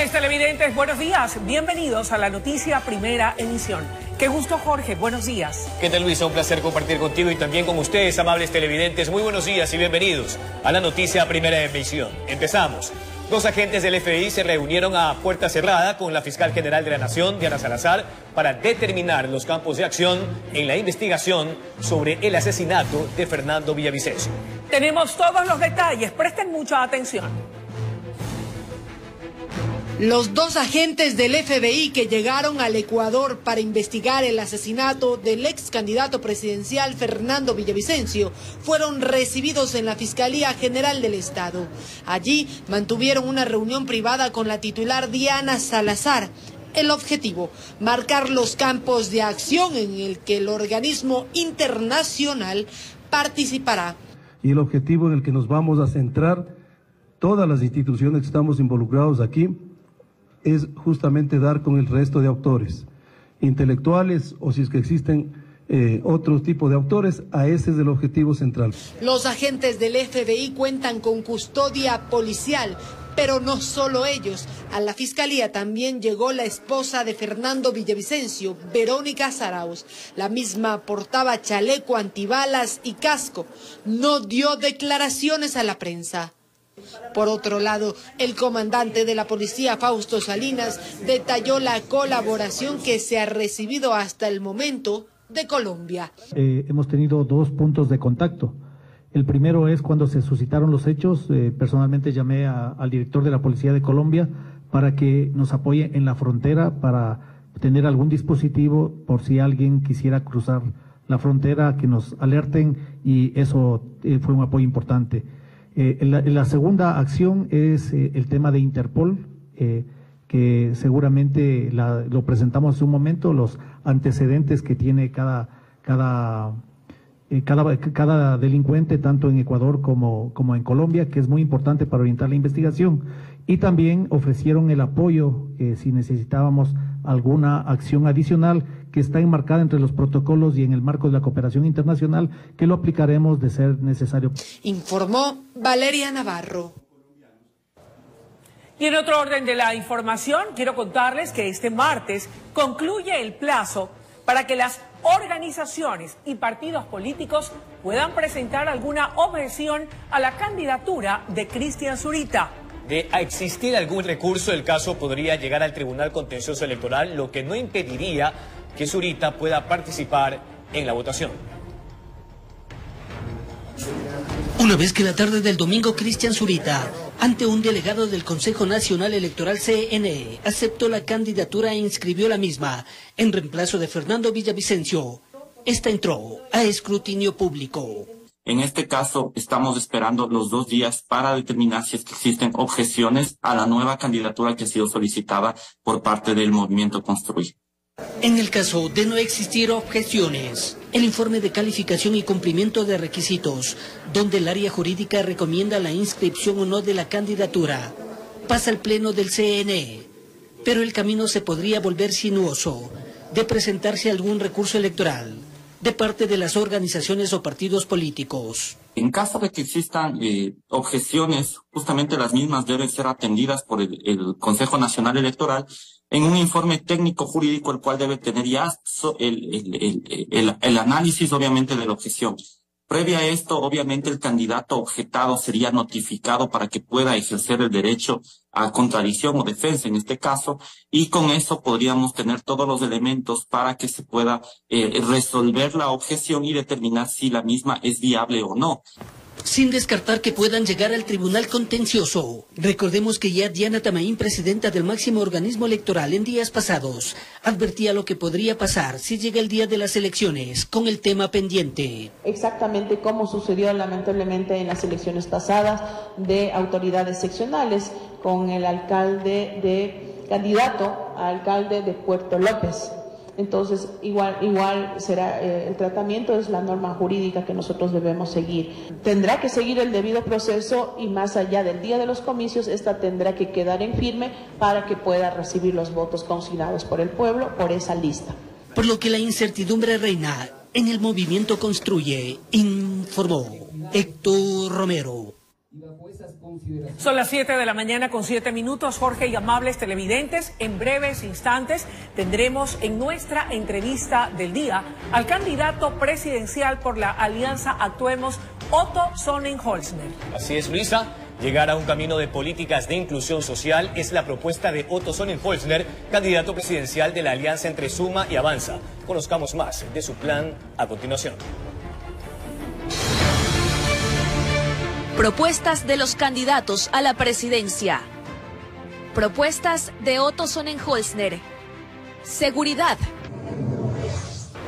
Amables televidentes, buenos días. Bienvenidos a la noticia Primera Emisión. Qué gusto, Jorge. Buenos días. ¿Qué tal, Luisa? Un placer compartir contigo y también con ustedes, amables televidentes. Muy buenos días y bienvenidos a la noticia Primera Emisión. Empezamos. 2 agentes del FBI se reunieron a puerta cerrada con la fiscal general de la Nación, Diana Salazar, para determinar los campos de acción en la investigación sobre el asesinato de Fernando Villavicencio. Tenemos todos los detalles. Presten mucha atención. Los 2 agentes del FBI que llegaron al Ecuador para investigar el asesinato del ex candidato presidencial Fernando Villavicencio fueron recibidos en la Fiscalía General del Estado. Allí mantuvieron una reunión privada con la titular Diana Salazar. El objetivo, marcar los campos de acción en el que el organismo internacional participará. Y el objetivo en el que nos vamos a centrar, todas las instituciones que estamos involucrados aquí, es justamente dar con el resto de autores intelectuales o si es que existen otro tipo de autores. A ese es el objetivo central. Los agentes del FBI cuentan con custodia policial, pero no solo ellos. A la fiscalía también llegó la esposa de Fernando Villavicencio, Verónica Zarauz. La misma portaba chaleco antibalas y casco. No dio declaraciones a la prensa. Por otro lado, el comandante de la policía, Fausto Salinas, detalló la colaboración que se ha recibido hasta el momento de Colombia. Hemos tenido 2 puntos de contacto. El primero es cuando se suscitaron los hechos. Personalmente llamé al director de la Policía de Colombia para que nos apoye en la frontera, para tener algún dispositivo por si alguien quisiera cruzar la frontera, que nos alerten, y eso fue un apoyo importante. La segunda acción es el tema de Interpol, que seguramente lo presentamos hace un momento, los antecedentes que tiene cada delincuente, tanto en Ecuador como en Colombia, que es muy importante para orientar la investigación. Y también ofrecieron el apoyo si necesitábamos alguna acción adicional, que está enmarcada entre los protocolos y en el marco de la cooperación internacional, que lo aplicaremos de ser necesario. Informó Valeria Navarro. Y en otro orden de la información, quiero contarles que este martes concluye el plazo para que las organizaciones y partidos políticos puedan presentar alguna objeción a la candidatura de Cristian Zurita. De existir algún recurso, el caso podría llegar al Tribunal Contencioso Electoral, lo que no impediría que Zurita pueda participar en la votación. Una vez que la tarde del domingo Cristian Zurita, ante un delegado del Consejo Nacional Electoral CNE, aceptó la candidatura e inscribió la misma en reemplazo de Fernando Villavicencio, esta entró a escrutinio público. En este caso, estamos esperando los 2 días para determinar si es que existen objeciones a la nueva candidatura que ha sido solicitada por parte del Movimiento Construir. En el caso de no existir objeciones, el informe de calificación y cumplimiento de requisitos, donde el área jurídica recomienda la inscripción o no de la candidatura, pasa al pleno del CNE, pero el camino se podría volver sinuoso de presentarse algún recurso electoral de parte de las organizaciones o partidos políticos. En caso de que existan objeciones, justamente las mismas deben ser atendidas por el Consejo Nacional Electoral en un informe técnico jurídico, el cual debe tener ya el análisis, obviamente, de la objeción. Previa a esto, obviamente, el candidato objetado sería notificado para que pueda ejercer el derecho a contradicción o defensa en este caso, y con eso podríamos tener todos los elementos para que se pueda resolver la objeción y determinar si la misma es viable o no. Sin descartar que puedan llegar al Tribunal Contencioso. Recordemos que ya Diana Tamaín, presidenta del máximo organismo electoral, en días pasados, advertía lo que podría pasar si llega el día de las elecciones con el tema pendiente. Exactamente como sucedió lamentablemente en las elecciones pasadas de autoridades seccionales con el candidato a alcalde de Puerto López. Entonces, igual será el tratamiento, es la norma jurídica que nosotros debemos seguir. Tendrá que seguir el debido proceso y más allá del día de los comicios, esta tendrá que quedar en firme para que pueda recibir los votos consignados por el pueblo por esa lista. Por lo que la incertidumbre reina en el movimiento Construye, informó Héctor Romero. Son las 7 de la mañana con 7 minutos, Jorge y amables televidentes. En breves instantes tendremos en nuestra entrevista del día al candidato presidencial por la Alianza Actuemos, Otto Sonnenholzner. Así es, Luisa. Llegar a un camino de políticas de inclusión social es la propuesta de Otto Sonnenholzner, candidato presidencial de la alianza entre Suma y Avanza. Conozcamos más de su plan a continuación. Propuestas de los candidatos a la presidencia. Propuestas de Otto Sonnenholzner. Seguridad.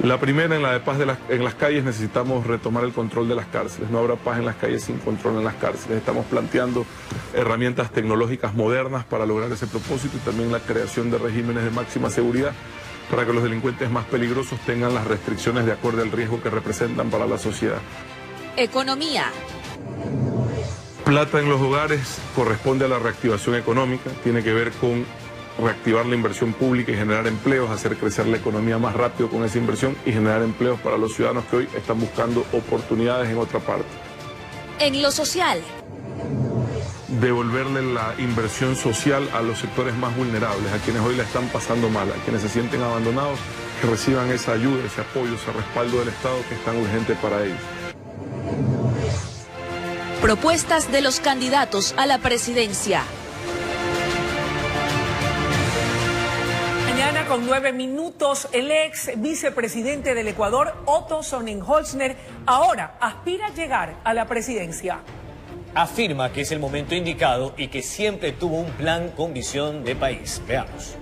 La primera, en la de paz en las calles, necesitamos retomar el control de las cárceles. No habrá paz en las calles sin control en las cárceles. Estamos planteando herramientas tecnológicas modernas para lograr ese propósito y también la creación de regímenes de máxima seguridad para que los delincuentes más peligrosos tengan las restricciones de acuerdo al riesgo que representan para la sociedad. Economía. Plata en los hogares corresponde a la reactivación económica, tiene que ver con reactivar la inversión pública y generar empleos, hacer crecer la economía más rápido con esa inversión y generar empleos para los ciudadanos que hoy están buscando oportunidades en otra parte. En lo social. Devolverle la inversión social a los sectores más vulnerables, a quienes hoy la están pasando mal, a quienes se sienten abandonados, que reciban esa ayuda, ese apoyo, ese respaldo del Estado que es tan urgente para ellos. Propuestas de los candidatos a la presidencia. Mañana con 9 minutos, el ex vicepresidente del Ecuador, Otto Sonnenholzner, ahora aspira a llegar a la presidencia. Afirma que es el momento indicado y que siempre tuvo un plan con visión de país. Veamos.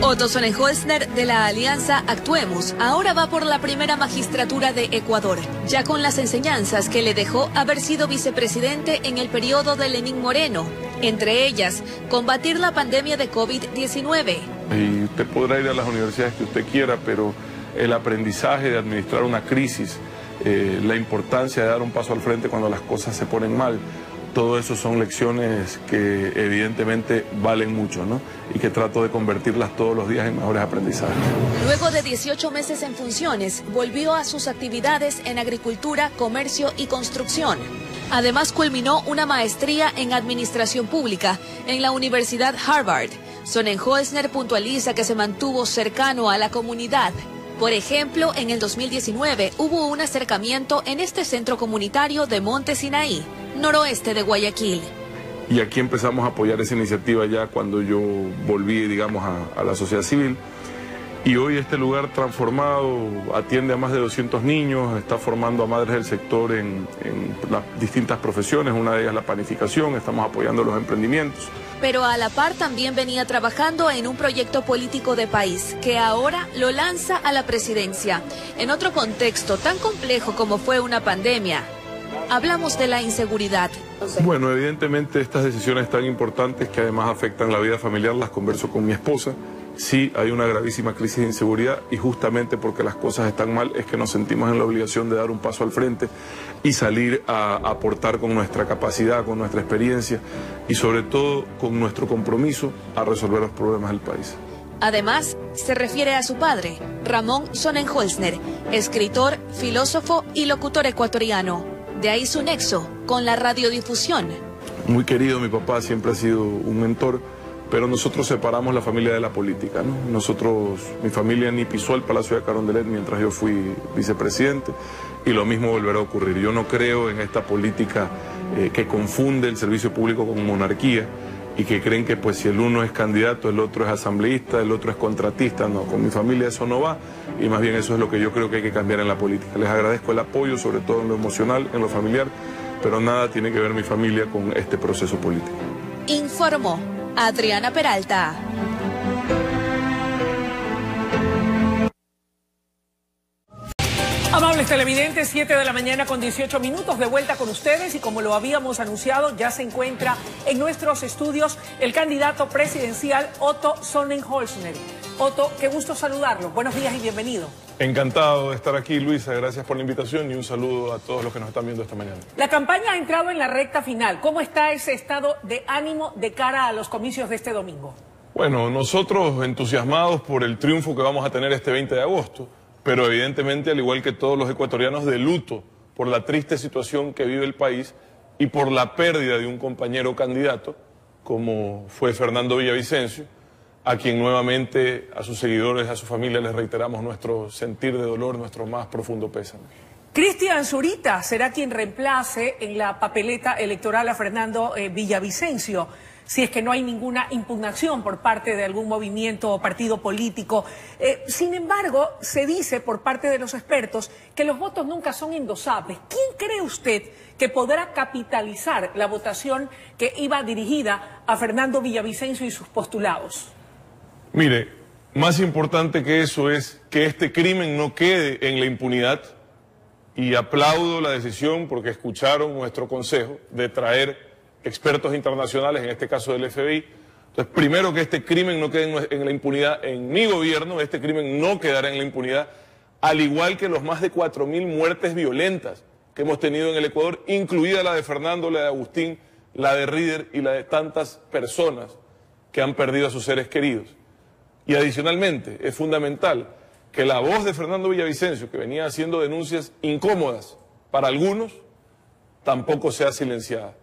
Otto Sonnenholzner de la Alianza Actuemos ahora va por la primera magistratura de Ecuador, ya con las enseñanzas que le dejó haber sido vicepresidente en el periodo de Lenín Moreno, entre ellas, combatir la pandemia de COVID-19. Y usted podrá ir a las universidades que usted quiera, pero el aprendizaje de administrar una crisis, la importancia de dar un paso al frente cuando las cosas se ponen mal, todo eso son lecciones que evidentemente valen mucho, ¿no? Y que trato de convertirlas todos los días en mejores aprendizajes. Luego de 18 meses en funciones, volvió a sus actividades en agricultura, comercio y construcción. Además, culminó una maestría en Administración Pública en la Universidad Harvard. Sonnenholzner puntualiza que se mantuvo cercano a la comunidad. Por ejemplo, en el 2019 hubo un acercamiento en este centro comunitario de Monte Sinaí, noroeste de Guayaquil. Y aquí empezamos a apoyar esa iniciativa ya cuando yo volví, digamos, a la sociedad civil. Y hoy este lugar transformado atiende a más de 200 niños, está formando a madres del sector en las distintas profesiones, una de ellas la panificación, estamos apoyando los emprendimientos. Pero a la par también venía trabajando en un proyecto político de país, que ahora lo lanza a la presidencia, en otro contexto tan complejo como fue una pandemia. Hablamos de la inseguridad. Bueno, evidentemente estas decisiones tan importantes que además afectan la vida familiar las converso con mi esposa. Sí, hay una gravísima crisis de inseguridad y justamente porque las cosas están mal es que nos sentimos en la obligación de dar un paso al frente y salir a aportar con nuestra capacidad, con nuestra experiencia y sobre todo con nuestro compromiso a resolver los problemas del país. Además, se refiere a su padre, Ramón Sonnenholzner, escritor, filósofo y locutor ecuatoriano. De ahí su nexo con la radiodifusión. Muy querido, mi papá siempre ha sido un mentor, pero nosotros separamos la familia de la política, ¿no? Mi familia ni pisó el Palacio de Carondelet mientras yo fui vicepresidente y lo mismo volverá a ocurrir. Yo no creo en esta política que confunde el servicio público con monarquía y que creen que pues si el uno es candidato, el otro es asambleísta, el otro es contratista. No, con mi familia eso no va y más bien eso es lo que yo creo que hay que cambiar en la política. Les agradezco el apoyo, sobre todo en lo emocional, en lo familiar, pero nada tiene que ver mi familia con este proceso político. Informó Adriana Peralta. Amables televidentes, 7 de la mañana con 18 minutos, de vuelta con ustedes y como lo habíamos anunciado, ya se encuentra en nuestros estudios el candidato presidencial Otto Sonnenholzner. Otto, qué gusto saludarlo. Buenos días y bienvenido. Encantado de estar aquí, Luisa. Gracias por la invitación y un saludo a todos los que nos están viendo esta mañana. La campaña ha entrado en la recta final. ¿Cómo está ese estado de ánimo de cara a los comicios de este domingo? Bueno, nosotros entusiasmados por el triunfo que vamos a tener este 20 de agosto, pero evidentemente, al igual que todos los ecuatorianos, de luto por la triste situación que vive el país y por la pérdida de un compañero candidato, como fue Fernando Villavicencio, a quien nuevamente, a sus seguidores, a su familia, les reiteramos nuestro sentir de dolor, nuestro más profundo pésame. Cristian Zurita será quien reemplace en la papeleta electoral a Fernando Villavicencio, si es que no hay ninguna impugnación por parte de algún movimiento o partido político. Sin embargo, se dice por parte de los expertos que los votos nunca son endosables. ¿Quién cree usted que podrá capitalizar la votación que iba dirigida a Fernando Villavicencio y sus postulados? Mire, más importante que eso es que este crimen no quede en la impunidad, y aplaudo la decisión, porque escucharon nuestro consejo, de traer expertos internacionales, en este caso del FBI. Entonces, primero, que este crimen no quede en la impunidad. En mi gobierno, este crimen no quedará en la impunidad, al igual que los más de 4.000 muertes violentas que hemos tenido en el Ecuador, incluida la de Fernando, la de Agustín, la de Rieder y la de tantas personas que han perdido a sus seres queridos. Y adicionalmente, es fundamental que la voz de Fernando Villavicencio, que venía haciendo denuncias incómodas para algunos, tampoco sea silenciada.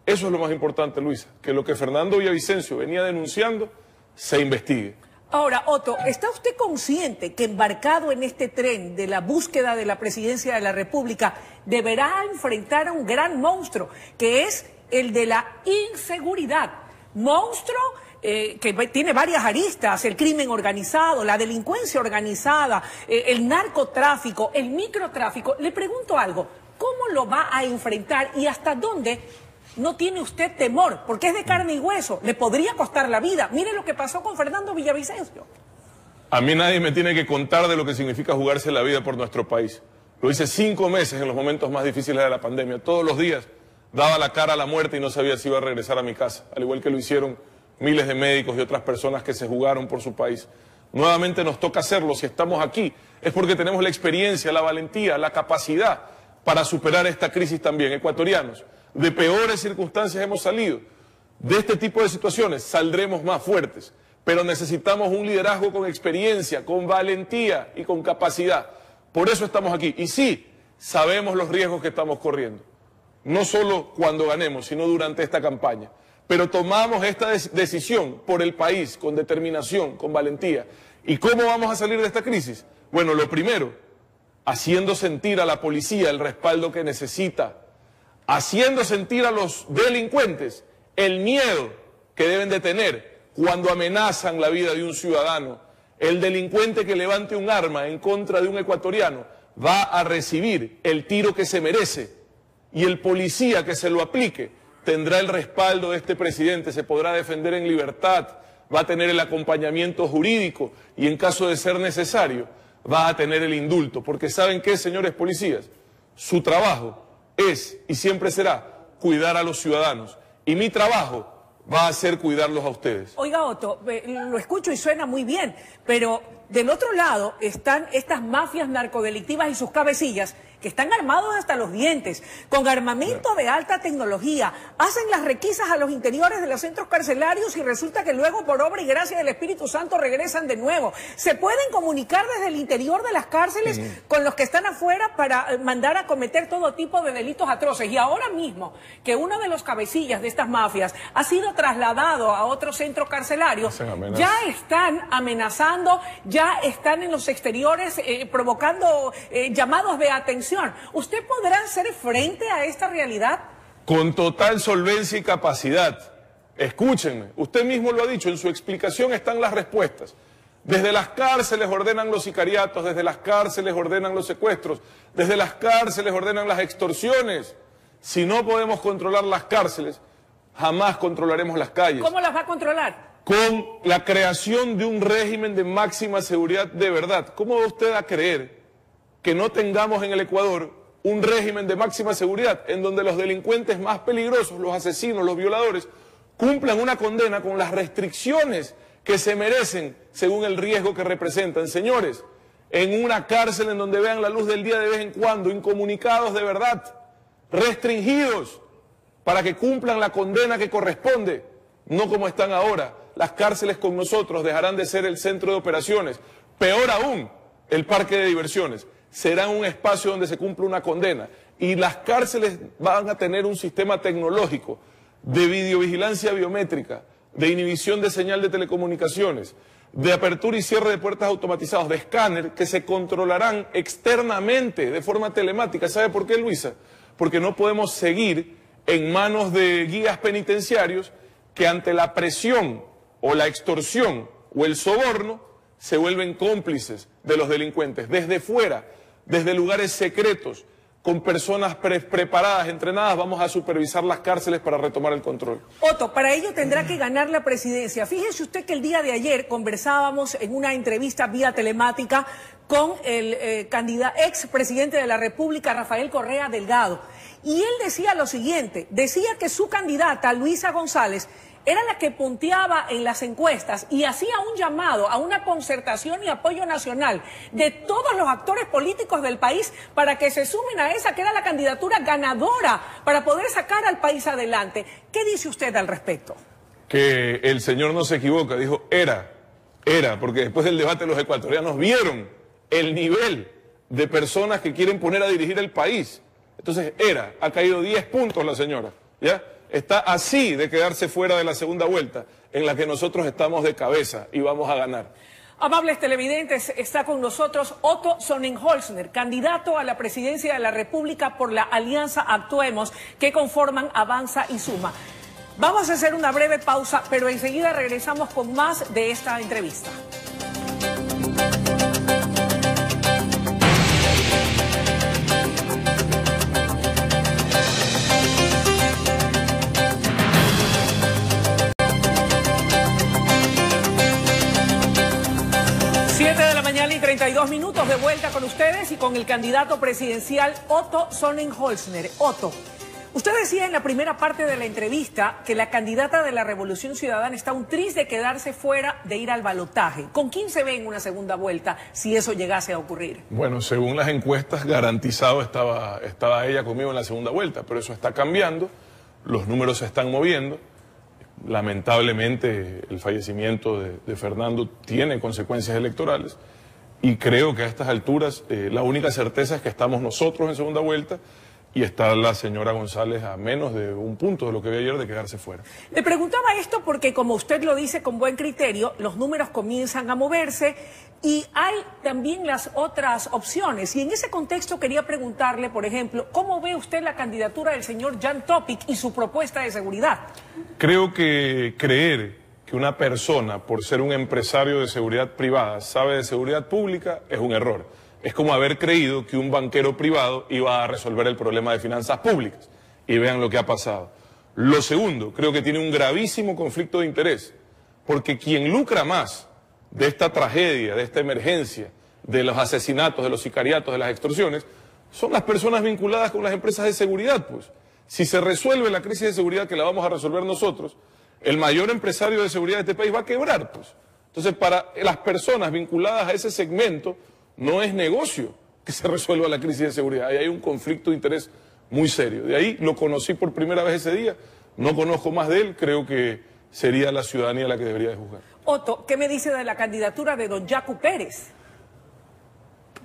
Eso es lo más importante, Luisa, que lo que Fernando Villavicencio venía denunciando se investigue. Ahora, Otto, ¿está usted consciente que embarcado en este tren de la búsqueda de la presidencia de la República deberá enfrentar a un gran monstruo, que es el de la inseguridad? Monstruo que tiene varias aristas: el crimen organizado, la delincuencia organizada, el narcotráfico, el microtráfico. Le pregunto algo, ¿cómo lo va a enfrentar y hasta dónde no tiene usted temor? Porque es de carne y hueso, le podría costar la vida. Mire lo que pasó con Fernando Villavicencio. A mí nadie me tiene que contar de lo que significa jugarse la vida por nuestro país. Lo hice 5 meses en los momentos más difíciles de la pandemia. Todos los días daba la cara a la muerte y no sabía si iba a regresar a mi casa, al igual que lo hicieron miles de médicos y otras personas que se jugaron por su país. Nuevamente nos toca hacerlo. Si estamos aquí es porque tenemos la experiencia, la valentía, la capacidad para superar esta crisis también. Ecuatorianos, de peores circunstancias hemos salido. De este tipo de situaciones saldremos más fuertes, pero necesitamos un liderazgo con experiencia, con valentía y con capacidad. Por eso estamos aquí. Y sí, sabemos los riesgos que estamos corriendo, no solo cuando ganemos, sino durante esta campaña. Pero tomamos esta decisión por el país, con determinación, con valentía. ¿Y cómo vamos a salir de esta crisis? Bueno, lo primero, haciendo sentir a la policía el respaldo que necesita, haciendo sentir a los delincuentes el miedo que deben de tener cuando amenazan la vida de un ciudadano. El delincuente que levante un arma en contra de un ecuatoriano va a recibir el tiro que se merece, y el policía que se lo aplique tendrá el respaldo de este presidente, se podrá defender en libertad, va a tener el acompañamiento jurídico y, en caso de ser necesario, va a tener el indulto. Porque ¿saben qué, señores policías? Su trabajo es y siempre será cuidar a los ciudadanos, y mi trabajo va a ser cuidarlos a ustedes. Oiga, Otto, lo escucho y suena muy bien, pero del otro lado están estas mafias narcodelictivas y sus cabecillas, que están armados hasta los dientes, con armamento de alta tecnología, hacen las requisas a los interiores de los centros carcelarios y resulta que luego, por obra y gracia del Espíritu Santo, regresan de nuevo. Se pueden comunicar desde el interior de las cárceles con los que están afuera para mandar a cometer todo tipo de delitos atroces. Y ahora mismo que uno de los cabecillas de estas mafias ha sido trasladado a otro centro carcelario, ya están amenazando, ya están en los exteriores provocando llamados de atención. ¿Usted podrá hacer frente a esta realidad? Con total solvencia y capacidad. Escúchenme, usted mismo lo ha dicho, en su explicación están las respuestas. Desde las cárceles ordenan los sicariatos, desde las cárceles ordenan los secuestros, desde las cárceles ordenan las extorsiones. Si no podemos controlar las cárceles, jamás controlaremos las calles. ¿Cómo las va a controlar? Con la creación de un régimen de máxima seguridad de verdad. ¿Cómo va usted a creer que no tengamos en el Ecuador un régimen de máxima seguridad en donde los delincuentes más peligrosos, los asesinos, los violadores, cumplan una condena con las restricciones que se merecen según el riesgo que representan? Señores, en una cárcel en donde vean la luz del día de vez en cuando, incomunicados de verdad, restringidos, para que cumplan la condena que corresponde, no como están ahora. Las cárceles con nosotros dejarán de ser el centro de operaciones, peor aún, el parque de diversiones. Será un espacio donde se cumple una condena. y las cárceles van a tener un sistema tecnológico de videovigilancia biométrica, de inhibición de señal de telecomunicaciones, de apertura y cierre de puertas automatizados, de escáner que se controlarán externamente de forma telemática. ¿Sabe por qué, Luisa? Porque no podemos seguir en manos de guías penitenciarios que ante la presión o la extorsión o el soborno se vuelven cómplices de los delincuentes. Desde fuera, desde lugares secretos, con personas preparadas, entrenadas, vamos a supervisar las cárceles para retomar el control. Otto, para ello tendrá que ganar la presidencia. Fíjese usted que el día de ayer conversábamos en una entrevista vía telemática con el ex presidente de la República, Rafael Correa Delgado. Y él decía lo siguiente, decía que su candidata, Luisa González, era la que punteaba en las encuestas y hacía un llamado a una concertación y apoyo nacional de todos los actores políticos del país para que se sumen a esa que era la candidatura ganadora para poder sacar al país adelante. ¿Qué dice usted al respecto? Que el señor no se equivoca, dijo era, porque después del debate los ecuatorianos vieron el nivel de personas que quieren poner a dirigir el país. Entonces ha caído 10 puntos la señora, ¿ya? Está así de quedarse fuera de la segunda vuelta, en la que nosotros estamos de cabeza y vamos a ganar. Amables televidentes, está con nosotros Otto Sonnenholzner, candidato a la presidencia de la República por la alianza Actuemos, que conforman Avanza y Suma. Vamos a hacer una breve pausa, pero enseguida regresamos con más de esta entrevista. Mañana y 32 minutos de vuelta con ustedes y con el candidato presidencial Otto Sonnenholzner. Otto, usted decía en la primera parte de la entrevista que la candidata de la Revolución Ciudadana está un tris de quedarse fuera de ir al balotaje. ¿Con quién se ve en una segunda vuelta si eso llegase a ocurrir? Bueno, según las encuestas, garantizado estaba ella conmigo en la segunda vuelta, pero eso está cambiando, los números se están moviendo. Lamentablemente el fallecimiento de Fernando tiene consecuencias electorales y creo que a estas alturas la única certeza es que estamos nosotros en segunda vuelta y está la señora González a menos de un punto de lo que vi ayer de quedarse fuera. Le preguntaba esto porque, como usted lo dice con buen criterio, los números comienzan a moverse y hay también las otras opciones. Y en ese contexto quería preguntarle, por ejemplo, ¿cómo ve usted la candidatura del señor Jan Topic y su propuesta de seguridad? Creo que creer que una persona, por ser un empresario de seguridad privada, sabe de seguridad pública es un error. Es como haber creído que un banquero privado iba a resolver el problema de finanzas públicas. Y vean lo que ha pasado. Lo segundo, creo que tiene un gravísimo conflicto de interés, porque quien lucra más de esta tragedia, de esta emergencia, de los asesinatos, de los sicariatos, de las extorsiones, son las personas vinculadas con las empresas de seguridad, pues. Si se resuelve la crisis de seguridad, que la vamos a resolver nosotros, el mayor empresario de seguridad de este país va a quebrar, pues. Entonces, para las personas vinculadas a ese segmento, no es negocio que se resuelva la crisis de seguridad. Ahí hay un conflicto de interés muy serio. De ahí lo conocí por primera vez ese día, no conozco más de él, creo que sería la ciudadanía la que debería de juzgar. Otto, ¿qué me dice de la candidatura de don Yacu Pérez?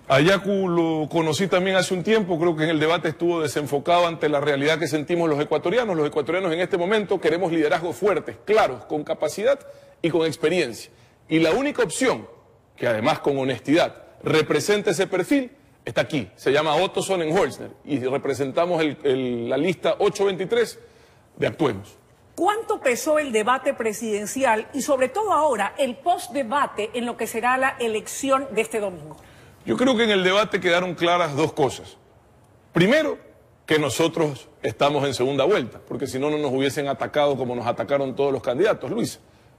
A Yacu lo conocí también hace un tiempo, creo que en el debate estuvo desenfocado ante la realidad que sentimos los ecuatorianos. Los ecuatorianos en este momento queremos liderazgos fuertes, claros, con capacidad y con experiencia. Y la única opción, que además con honestidad representa ese perfil, está aquí. Se llama Otto Sonnenholzner y representamos la lista 823 de Actuemos. ¿Cuánto pesó el debate presidencial y sobre todo ahora el postdebate en lo que será la elección de este domingo? Yo creo que en el debate quedaron claras dos cosas. Primero, que nosotros estamos en segunda vuelta, porque si no, no nos hubiesen atacado como nos atacaron todos los candidatos, Luisa.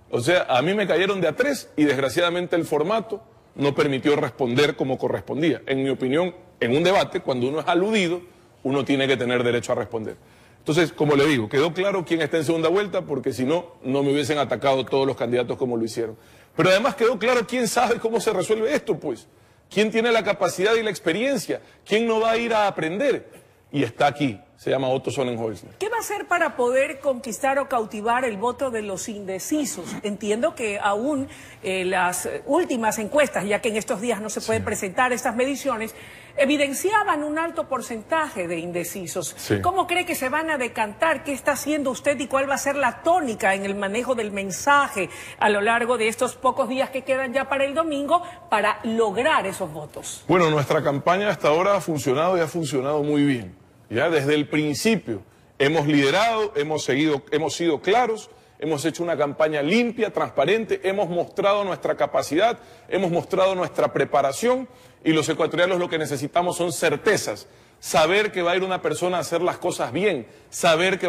O sea, a mí me cayeron de a tres y desgraciadamente el formato no permitió responder como correspondía. En mi opinión, en un debate, cuando uno es aludido, uno tiene que tener derecho a responder. Entonces, como le digo, quedó claro quién está en segunda vuelta, porque si no, no me hubiesen atacado todos los candidatos como lo hicieron. Pero además quedó claro quién sabe cómo se resuelve esto, pues. ¿Quién tiene la capacidad y la experiencia? ¿Quién no va a ir a aprender? Y está aquí, se llama Otto Sonnenholzner. ¿Qué va a hacer para poder conquistar o cautivar el voto de los indecisos? Entiendo que aún las últimas encuestas, ya que en estos días no se pueden presentar estas mediciones, evidenciaban un alto porcentaje de indecisos. Sí. ¿Cómo cree que se van a decantar? ¿Qué está haciendo usted y cuál va a ser la tónica en el manejo del mensaje a lo largo de estos pocos días que quedan ya para el domingo para lograr esos votos? Bueno, nuestra campaña hasta ahora ha funcionado y ha funcionado muy bien. Ya desde el principio hemos liderado, hemos sido claros, hemos hecho una campaña limpia, transparente, hemos mostrado nuestra capacidad, hemos mostrado nuestra preparación y los ecuatorianos lo que necesitamos son certezas. Saber que va a ir una persona a hacer las cosas bien, saber que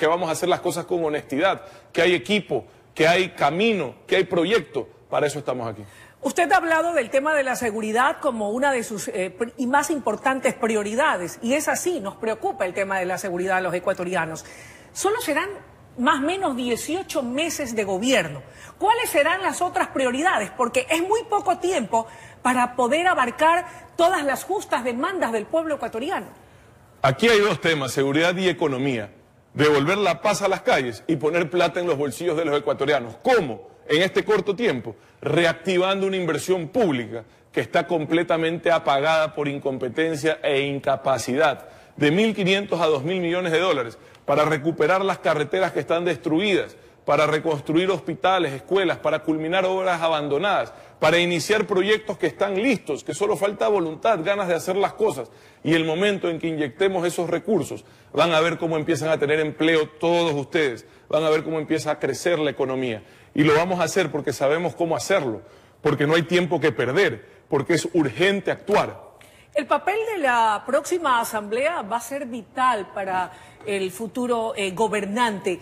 vamos a hacer las cosas con honestidad, que hay equipo, que hay camino, que hay proyecto. Para eso estamos aquí. Usted ha hablado del tema de la seguridad como una de sus y más importantes prioridades, y es así, nos preocupa el tema de la seguridad a los ecuatorianos. Solo serán más o menos 18 meses de gobierno. ¿Cuáles serán las otras prioridades? Porque es muy poco tiempo para poder abarcar todas las justas demandas del pueblo ecuatoriano. Aquí hay dos temas, seguridad y economía. Devolver la paz a las calles y poner plata en los bolsillos de los ecuatorianos. ¿Cómo? En este corto tiempo, reactivando una inversión pública que está completamente apagada por incompetencia e incapacidad, de 1.500 a 2.000 millones de dólares, para recuperar las carreteras que están destruidas, para reconstruir hospitales, escuelas, para culminar obras abandonadas, para iniciar proyectos que están listos, que solo falta voluntad, ganas de hacer las cosas. Y el momento en que inyectemos esos recursos, van a ver cómo empiezan a tener empleo todos ustedes, van a ver cómo empieza a crecer la economía. Y lo vamos a hacer porque sabemos cómo hacerlo, porque no hay tiempo que perder, porque es urgente actuar. El papel de la próxima asamblea va a ser vital para el futuro gobernante.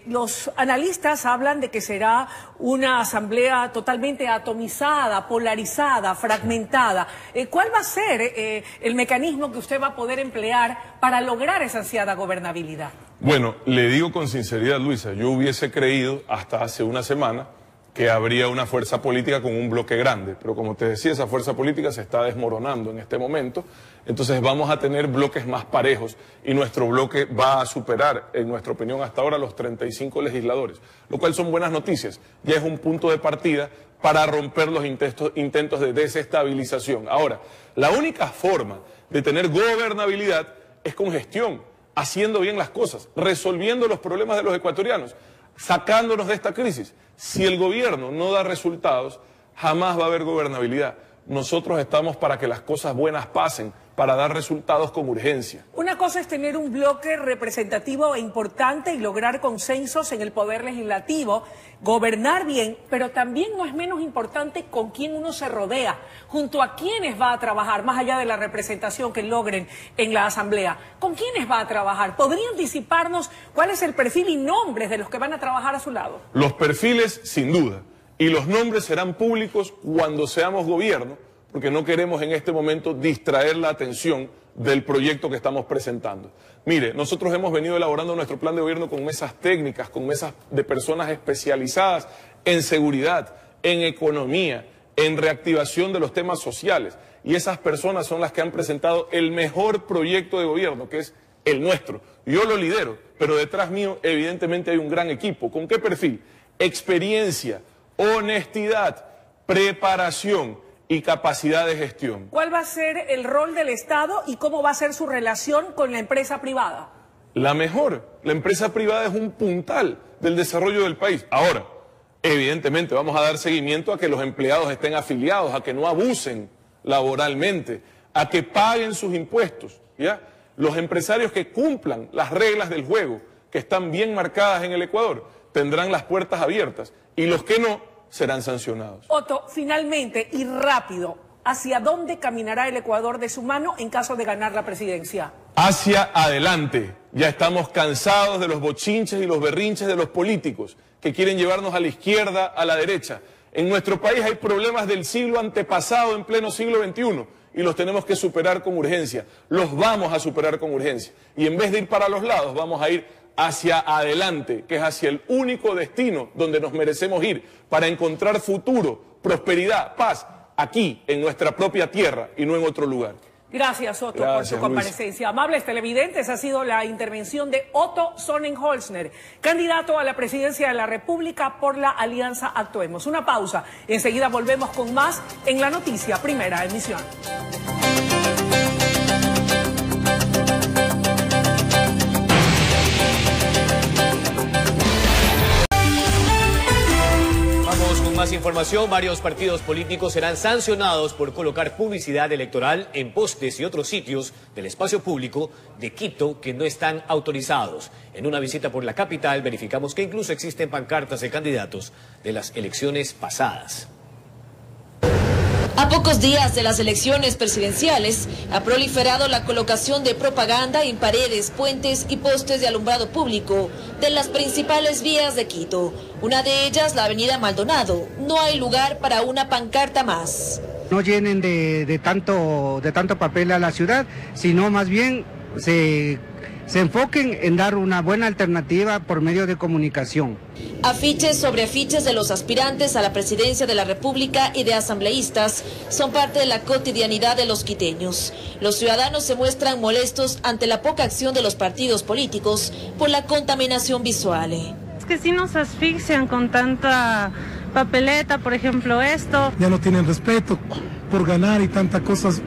Los analistas hablan de que será una asamblea totalmente atomizada, polarizada, fragmentada. ¿Cuál va a ser el mecanismo que usted va a poder emplear para lograr esa ansiada gobernabilidad? Bueno, le digo con sinceridad, Luisa, yo hubiese creído hasta hace una semana que habría una fuerza política con un bloque grande, pero como te decía, esa fuerza política se está desmoronando en este momento, entonces vamos a tener bloques más parejos y nuestro bloque va a superar, en nuestra opinión hasta ahora, los 35 legisladores, lo cual son buenas noticias, ya es un punto de partida para romper los intentos de desestabilización. Ahora, la única forma de tener gobernabilidad es con gestión, haciendo bien las cosas, resolviendo los problemas de los ecuatorianos, sacándonos de esta crisis. Si el gobierno no da resultados, jamás va a haber gobernabilidad. Nosotros estamos para que las cosas buenas pasen, para dar resultados con urgencia. Una cosa es tener un bloque representativo e importante y lograr consensos en el poder legislativo, gobernar bien, pero también no es menos importante con quién uno se rodea, junto a quiénes va a trabajar, más allá de la representación que logren en la asamblea. ¿Con quiénes va a trabajar? ¿Podría anticiparnos cuál es el perfil y nombres de los que van a trabajar a su lado? Los perfiles, sin duda, y los nombres serán públicos cuando seamos gobierno, porque no queremos en este momento distraer la atención del proyecto que estamos presentando. Mire, nosotros hemos venido elaborando nuestro plan de gobierno con mesas técnicas, con mesas de personas especializadas en seguridad, en economía, en reactivación de los temas sociales. Y esas personas son las que han presentado el mejor proyecto de gobierno, que es el nuestro. Yo lo lidero, pero detrás mío evidentemente hay un gran equipo. ¿Con qué perfil? Experiencia, honestidad, preparación y capacidad de gestión. ¿Cuál va a ser el rol del Estado y cómo va a ser su relación con la empresa privada? La mejor. La empresa privada es un puntal del desarrollo del país. Ahora, evidentemente vamos a dar seguimiento a que los empleados estén afiliados, a que no abusen laboralmente, a que paguen sus impuestos, ¿ya? Los empresarios que cumplan las reglas del juego, que están bien marcadas en el Ecuador, tendrán las puertas abiertas, y los que no serán sancionados. Otto, finalmente y rápido, ¿hacia dónde caminará el Ecuador de su mano en caso de ganar la presidencia? Hacia adelante. Ya estamos cansados de los bochinches y los berrinches de los políticos que quieren llevarnos a la izquierda, a la derecha. En nuestro país hay problemas del siglo antepasado en pleno siglo XXI y los tenemos que superar con urgencia. Los vamos a superar con urgencia. Y en vez de ir para los lados, vamos a ir hacia adelante, que es hacia el único destino donde nos merecemos ir para encontrar futuro, prosperidad, paz, aquí, en nuestra propia tierra y no en otro lugar. Gracias, Otto, por su comparecencia. Amables televidentes, ha sido la intervención de Otto Sonnenholzner, candidato a la presidencia de la República por la Alianza Actuemos. Una pausa. Enseguida volvemos con más en La Noticia, Primera Emisión. más información, varios partidos políticos serán sancionados por colocar publicidad electoral en postes y otros sitios del espacio público de Quito que no están autorizados. En una visita por la capital verificamos que incluso existen pancartas de candidatos de las elecciones pasadas. A pocos días de las elecciones presidenciales, ha proliferado la colocación de propaganda en paredes, puentes y postes de alumbrado público de las principales vías de Quito. Una de ellas, la avenida Maldonado. No hay lugar para una pancarta más. No llenen de tanto papel a la ciudad, sino más bien se enfoquen en dar una buena alternativa por medio de comunicación. Afiches sobre afiches de los aspirantes a la presidencia de la República y de asambleístas son parte de la cotidianidad de los quiteños. Los ciudadanos se muestran molestos ante la poca acción de los partidos políticos por la contaminación visual. Es que sí nos asfixian con tanta papeleta, por ejemplo esto. Ya no tienen respeto por ganar y tantas cosas,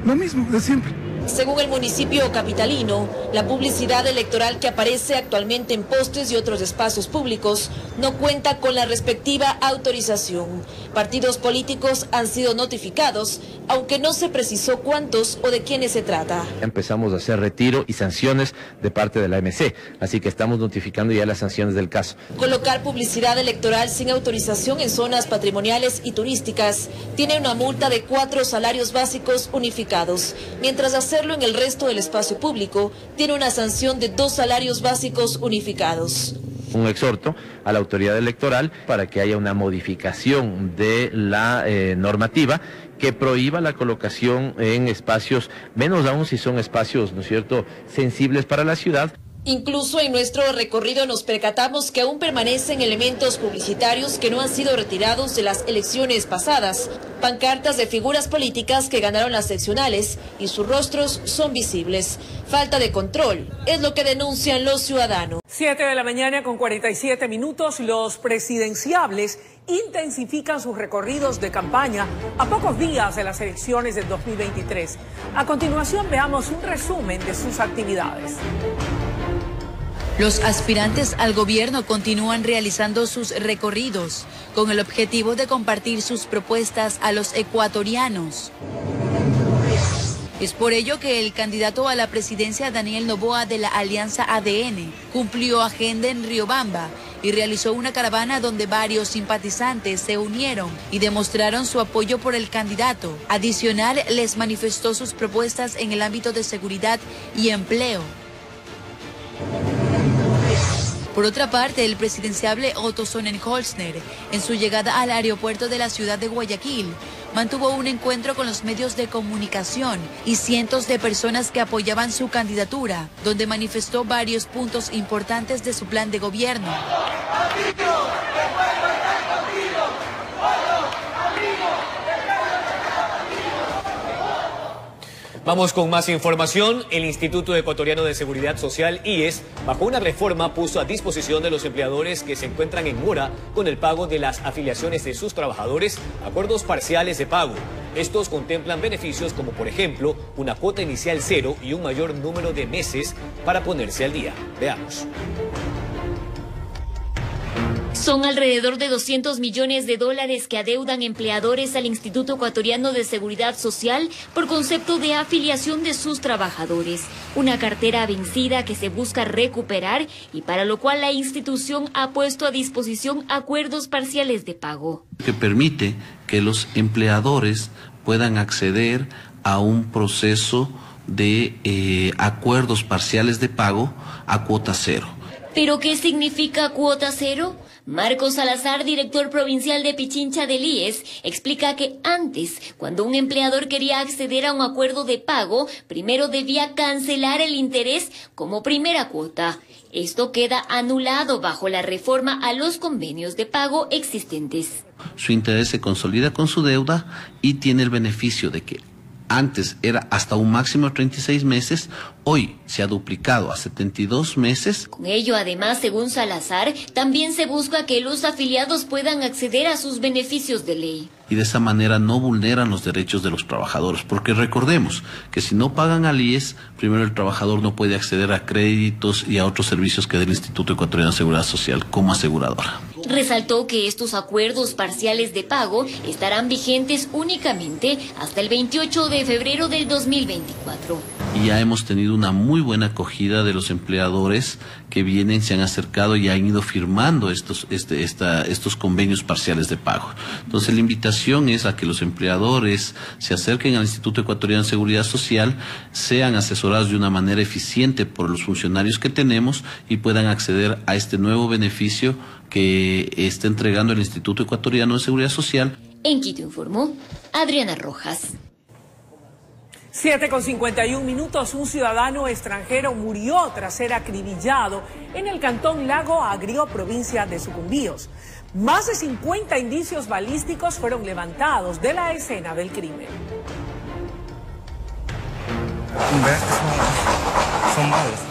lo mismo de siempre. Según el municipio capitalino, la publicidad electoral que aparece actualmente en postes y otros espacios públicos no cuenta con la respectiva autorización. Partidos políticos han sido notificados, aunque no se precisó cuántos o de quiénes se trata. Empezamos a hacer retiro y sanciones de parte de la MC, así que estamos notificando ya las sanciones del caso. Colocar publicidad electoral sin autorización en zonas patrimoniales y turísticas tiene una multa de 4 salarios básicos unificados, mientras hacerlo en el resto del espacio público tiene una sanción de 2 salarios básicos unificados. Un exhorto a la autoridad electoral para que haya una modificación de la normativa que prohíba la colocación en espacios, menos aún si son espacios, ¿no es cierto?, sensibles para la ciudad. Incluso en nuestro recorrido nos percatamos que aún permanecen elementos publicitarios que no han sido retirados de las elecciones pasadas. Pancartas de figuras políticas que ganaron las seccionales y sus rostros son visibles. Falta de control es lo que denuncian los ciudadanos. 7 de la mañana con 47 minutos. Los presidenciables intensifican sus recorridos de campaña a pocos días de las elecciones del 2023. A continuación veamos un resumen de sus actividades. Los aspirantes al gobierno continúan realizando sus recorridos con el objetivo de compartir sus propuestas a los ecuatorianos. Es por ello que el candidato a la presidencia Daniel Noboa de la Alianza ADN cumplió agenda en Riobamba y realizó una caravana donde varios simpatizantes se unieron y demostraron su apoyo por el candidato. Adicional, les manifestó sus propuestas en el ámbito de seguridad y empleo. Por otra parte, el presidenciable Otto Sonnenholzner, en su llegada al aeropuerto de la ciudad de Guayaquil, mantuvo un encuentro con los medios de comunicación y cientos de personas que apoyaban su candidatura, donde manifestó varios puntos importantes de su plan de gobierno. Vamos con más información. El Instituto Ecuatoriano de Seguridad Social, IES, bajo una reforma puso a disposición de los empleadores que se encuentran en mora con el pago de las afiliaciones de sus trabajadores acuerdos parciales de pago. Estos contemplan beneficios como, por ejemplo, una cuota inicial cero y un mayor número de meses para ponerse al día. Veamos. Son alrededor de $200 millones que adeudan empleadores al Instituto Ecuatoriano de Seguridad Social por concepto de afiliación de sus trabajadores. Una cartera vencida que se busca recuperar y para lo cual la institución ha puesto a disposición acuerdos parciales de pago. Que permite que los empleadores puedan acceder a un proceso de acuerdos parciales de pago a cuota cero. ¿Pero qué significa cuota cero? Marcos Salazar, director provincial de Pichincha del IES, explica que antes, cuando un empleador quería acceder a un acuerdo de pago, primero debía cancelar el interés como primera cuota. Esto queda anulado bajo la reforma a los convenios de pago existentes. Su interés se consolida con su deuda y tiene el beneficio de que antes era hasta un máximo de 36 meses, hoy se ha duplicado a 72 meses. Con ello, además, según Salazar, también se busca que los afiliados puedan acceder a sus beneficios de ley. Y de esa manera no vulneran los derechos de los trabajadores, porque recordemos que si no pagan al IES, primero el trabajador no puede acceder a créditos y a otros servicios que da el Instituto Ecuatoriano de Seguridad Social como aseguradora. Resaltó que estos acuerdos parciales de pago estarán vigentes únicamente hasta el 28 de febrero del 2024. Y ya hemos tenido una muy buena acogida de los empleadores que vienen, se han acercado y han ido firmando estos convenios parciales de pago. Entonces la invitación es a que los empleadores se acerquen al Instituto Ecuatoriano de Seguridad Social, sean asesorados de una manera eficiente por los funcionarios que tenemos y puedan acceder a este nuevo beneficio que está entregando el Instituto Ecuatoriano de Seguridad Social. En Quito informó Adriana Rojas. 7:51, un ciudadano extranjero murió tras ser acribillado en el cantón Lago Agrio, provincia de Sucumbíos. Más de 50 indicios balísticos fueron levantados de la escena del crimen.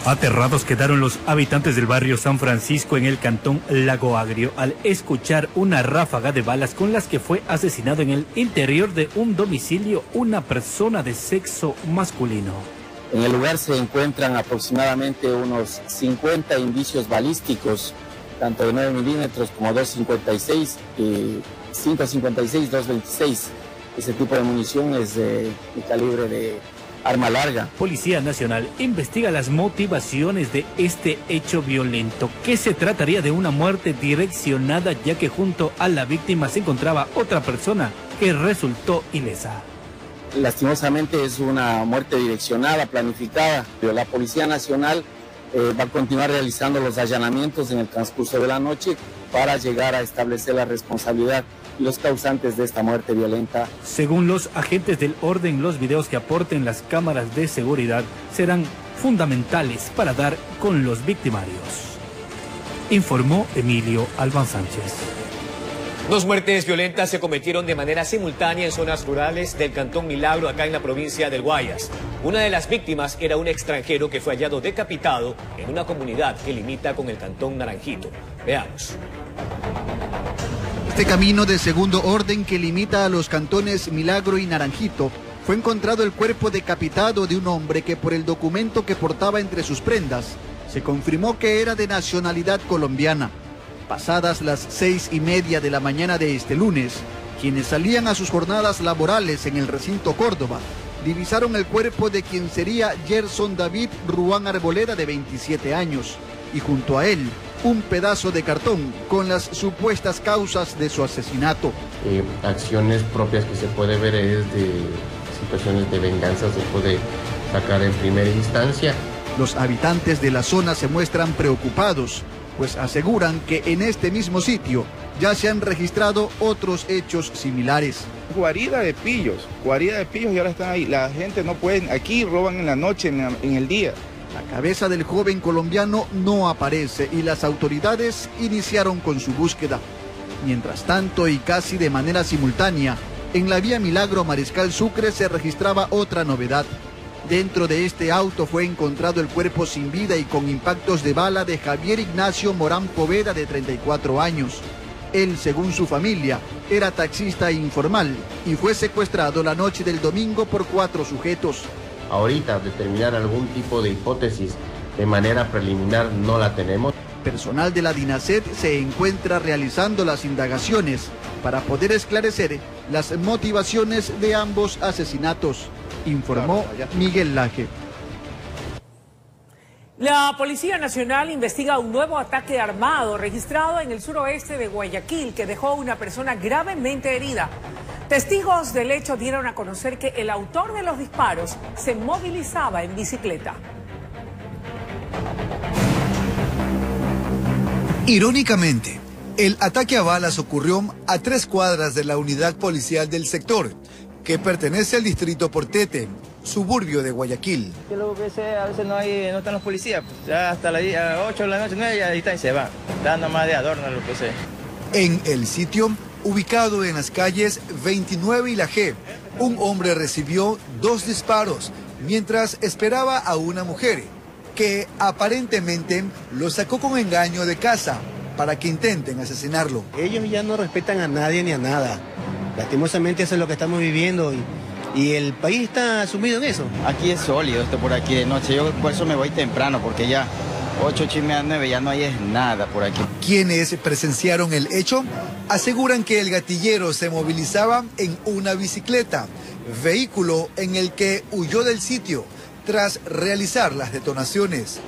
Aterrados quedaron los habitantes del barrio San Francisco en el cantón Lago Agrio al escuchar una ráfaga de balas con las que fue asesinado en el interior de un domicilio una persona de sexo masculino. En el lugar se encuentran aproximadamente unos 50 indicios balísticos, tanto de 9 milímetros como 2.56, 5.56, 2.26. Ese tipo de munición es de calibre de arma larga. Policía Nacional investiga las motivaciones de este hecho violento, que se trataría de una muerte direccionada, ya que junto a la víctima se encontraba otra persona que resultó ilesa. Lastimosamente es una muerte direccionada, planificada. La Policía Nacional va a continuar realizando los allanamientos en el transcurso de la noche para llegar a establecer la responsabilidad y los causantes de esta muerte violenta. Según los agentes del orden, los videos que aporten las cámaras de seguridad serán fundamentales para dar con los victimarios, informó Emilio Albán Sánchez. 2 muertes violentas se cometieron de manera simultánea en zonas rurales del cantón Milagro, acá en la provincia del Guayas. Una de las víctimas era un extranjero que fue hallado decapitado en una comunidad que limita con el cantón Naranjito. Veamos. Este camino de segundo orden que limita a los cantones Milagro y Naranjito, fue encontrado el cuerpo decapitado de un hombre que por el documento que portaba entre sus prendas, se confirmó que era de nacionalidad colombiana. Pasadas las 6:30 de la mañana de este lunes, quienes salían a sus jornadas laborales en el recinto Córdoba, divisaron el cuerpo de quien sería Gerson David Ruán Arboleda, de 27 años, y junto a él, un pedazo de cartón con las supuestas causas de su asesinato. Acciones propias que se puede ver es de situaciones de venganza, se puede sacar en primera instancia. Los habitantes de la zona se muestran preocupados, pues aseguran que en este mismo sitio ya se han registrado otros hechos similares. Guarida de pillos y ahora están ahí. La gente no puede, aquí roban en la noche, en el día. La cabeza del joven colombiano no aparece y las autoridades iniciaron con su búsqueda. Mientras tanto, y casi de manera simultánea, en la vía Milagro Mariscal Sucre se registraba otra novedad. Dentro de este auto fue encontrado el cuerpo sin vida y con impactos de bala de Javier Ignacio Morán Poveda, de 34 años. Él, según su familia, era taxista informal y fue secuestrado la noche del domingo por 4 sujetos. Ahorita determinar algún tipo de hipótesis de manera preliminar no la tenemos. Personal de la DINASED se encuentra realizando las indagaciones para poder esclarecer las motivaciones de ambos asesinatos, informó Miguel Laje. La Policía Nacional investiga un nuevo ataque armado registrado en el suroeste de Guayaquil que dejó a una persona gravemente herida. Testigos del hecho dieron a conocer que el autor de los disparos se movilizaba en bicicleta. Irónicamente, el ataque a balas ocurrió a 3 cuadras de la unidad policial del sector, que pertenece al distrito Portete, suburbio de Guayaquil. Yo lo que sé, a veces no están los policías, pues ya hasta las 8 de la noche, 9 ya ahí están y se van, dando más de adorno lo que sé. En el sitio, ubicado en las calles 29 y La G, un hombre recibió 2 disparos mientras esperaba a una mujer que aparentemente lo sacó con engaño de casa para que intenten asesinarlo. Ellos ya no respetan a nadie ni a nada. Lastimosamente eso es lo que estamos viviendo y el país está sumido en eso. Aquí es sólido esto por aquí de noche, yo por eso me voy temprano porque ya 8, 8:30, 9, ya no hay nada por aquí. Quienes presenciaron el hecho aseguran que el gatillero se movilizaba en una bicicleta, vehículo en el que huyó del sitio tras realizar las detonaciones.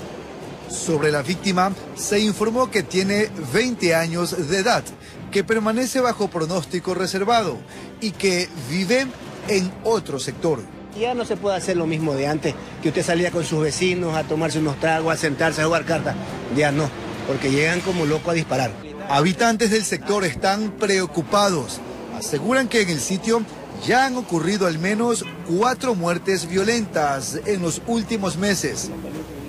Sobre la víctima se informó que tiene 20 años de edad, que permanece bajo pronóstico reservado y que vive en otro sector. Ya no se puede hacer lo mismo de antes, que usted salía con sus vecinos a tomarse unos tragos, a sentarse, a jugar cartas. Ya no, porque llegan como locos a disparar. Habitantes del sector están preocupados. Aseguran que en el sitio ya han ocurrido al menos 4 muertes violentas en los últimos meses.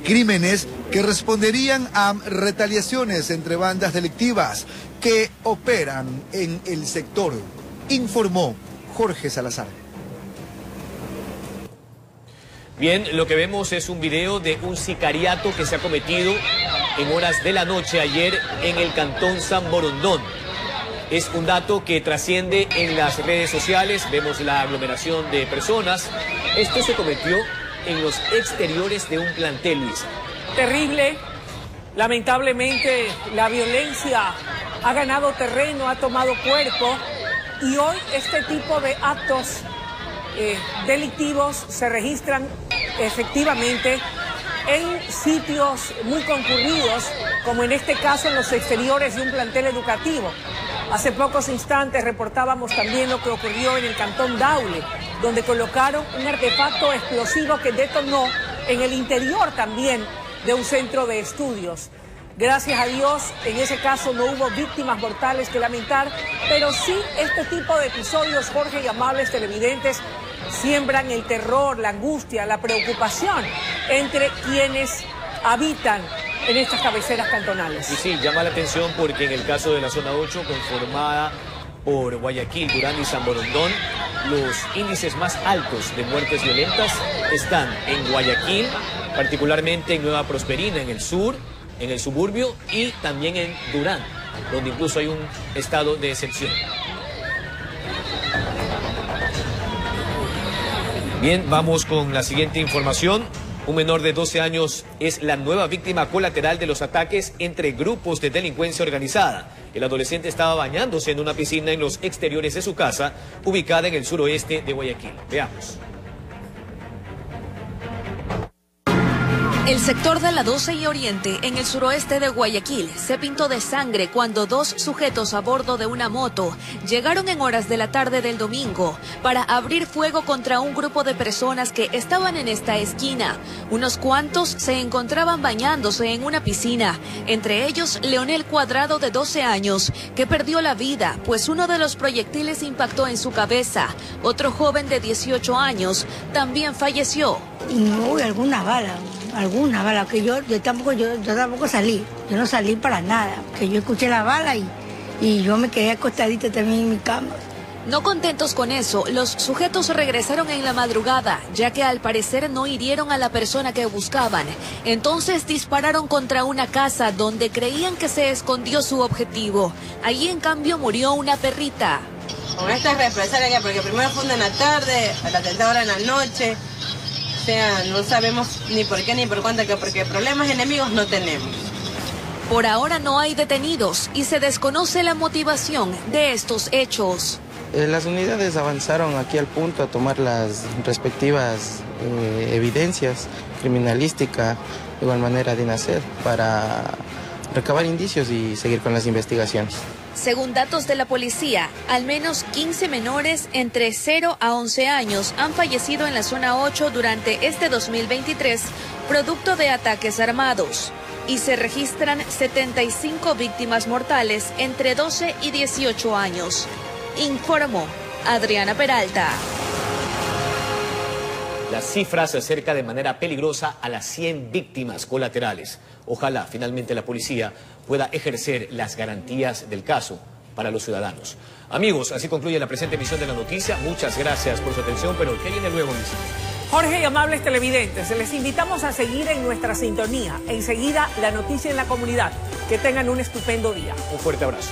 Crímenes que responderían a retaliaciones entre bandas delictivas que operan en el sector, informó Jorge Salazar. Bien, lo que vemos es un video de un sicariato que se ha cometido en horas de la noche ayer en el cantón San Borondón. Es un dato que trasciende en las redes sociales, vemos la aglomeración de personas. Esto se cometió en los exteriores de un plantel, Luis. Terrible. Lamentablemente la violencia ha ganado terreno, ha tomado cuerpo y hoy este tipo de actos delictivos se registran efectivamente en sitios muy concurridos, como en este caso en los exteriores de un plantel educativo. Hace pocos instantes reportábamos también lo que ocurrió en el cantón Daule, donde colocaron un artefacto explosivo que detonó en el interior también de un centro de estudios. Gracias a Dios, en ese caso no hubo víctimas mortales que lamentar, pero sí este tipo de episodios, Jorge y amables televidentes, siembran el terror, la angustia, la preocupación entre quienes habitan en estas cabeceras cantonales. Y sí, llama la atención porque en el caso de la zona 8, conformada por Guayaquil, Durán y San Borondón, los índices más altos de muertes violentas están en Guayaquil, particularmente en Nueva Prosperina, en el sur, en el suburbio, y también en Durán, donde incluso hay un estado de excepción. Bien, vamos con la siguiente información. Un menor de 12 años es la nueva víctima colateral de los ataques entre grupos de delincuencia organizada. El adolescente estaba bañándose en una piscina en los exteriores de su casa, ubicada en el suroeste de Guayaquil. Veamos. El sector de la 12 y Oriente, en el suroeste de Guayaquil, se pintó de sangre cuando 2 sujetos a bordo de una moto llegaron en horas de la tarde del domingo para abrir fuego contra un grupo de personas que estaban en esta esquina. Unos cuantos se encontraban bañándose en una piscina, entre ellos Leonel Cuadrado, de 12 años, que perdió la vida, pues uno de los proyectiles impactó en su cabeza. Otro joven de 18 años también falleció. No, alguna bala, que yo tampoco salí, yo no salí para nada, que yo escuché la bala y yo me quedé acostadita también en mi cama. No contentos con eso, los sujetos regresaron en la madrugada, ya que al parecer no hirieron a la persona que buscaban. Entonces dispararon contra una casa donde creían que se escondió su objetivo. Allí en cambio murió una perrita. Con esta represalia ya, porque primero fue en la tarde, a la tercera hora en la noche. O sea, no sabemos ni por qué ni por cuánto, porque problemas enemigos no tenemos. Por ahora no hay detenidos y se desconoce la motivación de estos hechos. Las unidades avanzaron aquí al punto a tomar las respectivas evidencias criminalísticas, de igual manera de INACER, para recabar indicios y seguir con las investigaciones. Según datos de la policía, al menos 15 menores entre 0 a 11 años han fallecido en la zona 8 durante este 2023, producto de ataques armados. Y se registran 75 víctimas mortales entre 12 y 18 años. Informó Adriana Peralta. La cifra se acerca de manera peligrosa a las 100 víctimas colaterales. Ojalá finalmente la policía pueda ejercer las garantías del caso para los ciudadanos. Amigos, así concluye la presente emisión de La Noticia. Muchas gracias por su atención, pero ¿qué viene luego, Luis? Jorge y amables televidentes, les invitamos a seguir en nuestra sintonía. Enseguida, La Noticia en la Comunidad. Que tengan un estupendo día. Un fuerte abrazo.